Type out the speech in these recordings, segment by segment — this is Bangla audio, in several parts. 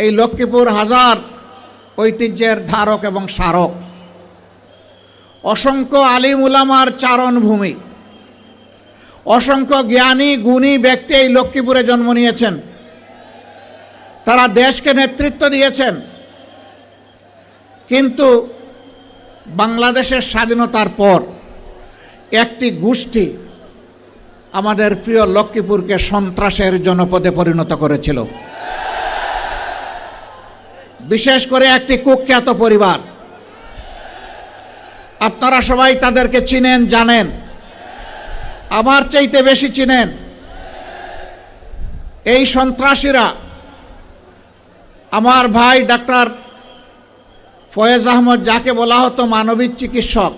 এই লক্ষ্মীপুর হাজার ঐতিহ্যের ধারক এবং স্মারক, অসংখ্য আলিম উলামার চারণভূমি, অসংখ্য জ্ঞানী গুণী ব্যক্তি এই লক্ষ্মীপুরে জন্ম নিয়েছেন। তারা দেশকে নেতৃত্ব দিয়েছেন। কিন্তু বাংলাদেশের স্বাধীনতার পর একটি গোষ্ঠী আমাদের প্রিয় লক্ষ্মীপুরকে সন্ত্রাসের জনপদে পরিণত করেছিল। বিশেষ করে একটি কুখ্যাত পরিবার, আপনারা সবাই তাদেরকে চিনেন, জানেন, আমার চাইতে বেশি চিনেন। এই সন্ত্রাসীরা আমার ভাই ডাক্তার ফয়েজ আহমদ, যাকে বলা হতো মানবিক চিকিৎসক,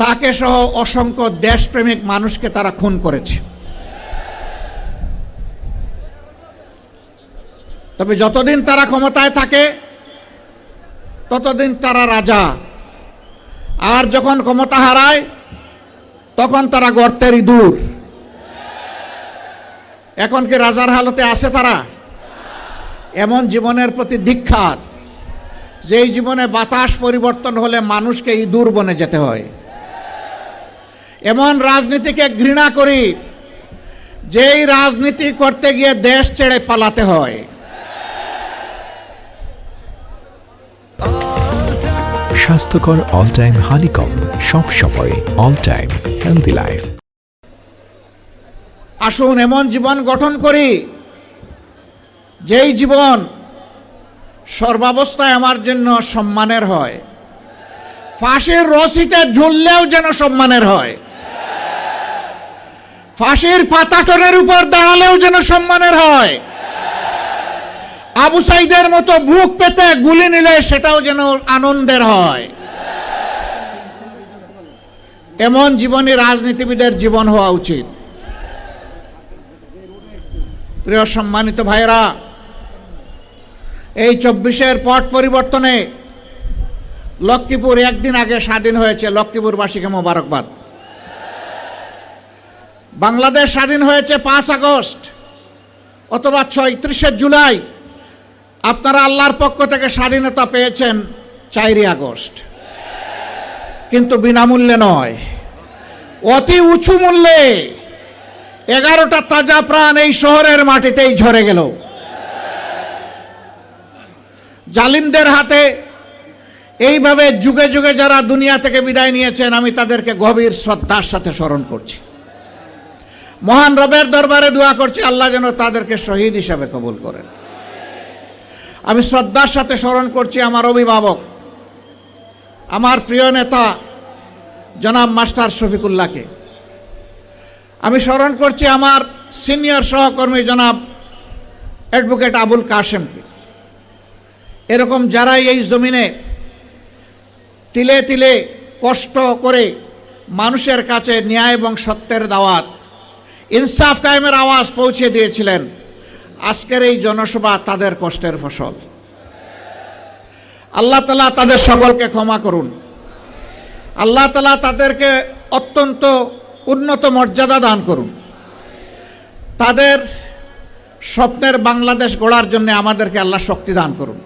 তাকে সহ অসংখ্য দেশপ্রেমিক মানুষকে তারা খুন করেছে। তবে যতদিন তারা ক্ষমতায় থাকে ততদিন তারা রাজা, আর যখন ক্ষমতা হারায় তখন তারা গর্তের ইঁদুর। এখন কি রাজার হালতে আছে তারা? এমন জীবনের প্রতি ধিক্কার, যেই জীবনে বাতাস পরিবর্তন হলে মানুষকে ইঁদুর বনে যেতে হয়। এমন রাজনীতিকে ঘৃণা করি, যেই রাজনীতি করতে গিয়ে দেশ ছেড়ে পালাতে হয়। স্বাস্থ্যকর অল টাইম হানিকম, সব সময় অল টাইম হেলদি লাইফ। আসুন এমন জীবন গঠন করি, যেই জীবন সর্বাবস্থায় আমার জন্য সম্মানের হয়। ফাঁসির রশিতে ঝুললেও যেন সম্মানের হয়, ফাঁসির পাতাটনের উপর দাঁড়ালেও যেন সম্মানের হয়। আবু সাইদের মতো বুক পেতে গুলি নিলে সেটাও যেন আনন্দের হয়। এমন জীবনই রাজনীতিবিদের জীবন হওয়া উচিত। প্রিয় সম্মানিত ভাইরা, এই 24-এর পট পরিবর্তনে লক্ষ্মীপুর একদিন আগে স্বাধীন হয়েছে। লক্ষ্মীপুরবাসীকে মোবারকবাদ। বাংলাদেশ স্বাধীন হয়েছে 5 আগস্ট অথবা 30 জুলাই। আপনারা আল্লাহর পক্ষ থেকে স্বাধীনতা পেয়েছেন 4 আগস্ট, কিন্তু বিনামূল্যে নয়, অতি উঁচু মূল্যে। 11টা তাজা প্রাণ এই শহরের মাটিতেই ঝরে গেল। জালিমদের হাতে এইভাবে যুগে যুগে যারা দুনিয়া থেকে বিদায় নিয়েছেন, আমি তাদেরকে গভীর শ্রদ্ধার সাথে স্মরণ করছি। মহান রবের দরবারে দোয়া করছি, আল্লাহ যেন তাদেরকে শহীদ হিসাবে কবুল করেন। আমি শ্রদ্ধার সাথে স্মরণ করছি আমার অভিভাবক, আমার প্রিয় নেতা জনাব মাস্টার শফিকুল্লাহকে। আমি স্মরণ করছি আমার সিনিয়র সহকর্মী জনাব অ্যাডভোকেট আবুল কাশেমকে। এরকম যারাই এই জমিনে তিলে তিলে কষ্ট করে মানুষের কাছে ন্যায় এবং সত্যের দাওয়াত, ইনসাফ কায়েমের আওয়াজ পৌঁছে দিয়েছিলেন, আজকের এই জনসভা তাদের কষ্টের ফসল। আল্লাহ তাআলা তাদের সকলকে ক্ষমা করুন। আল্লাহ তাআলা তাদেরকে অত্যন্ত উন্নত মর্যাদা দান করুন। তাদের স্বপ্নের বাংলাদেশ গড়ার জন্য আমাদেরকে আল্লাহ শক্তি দান করুন।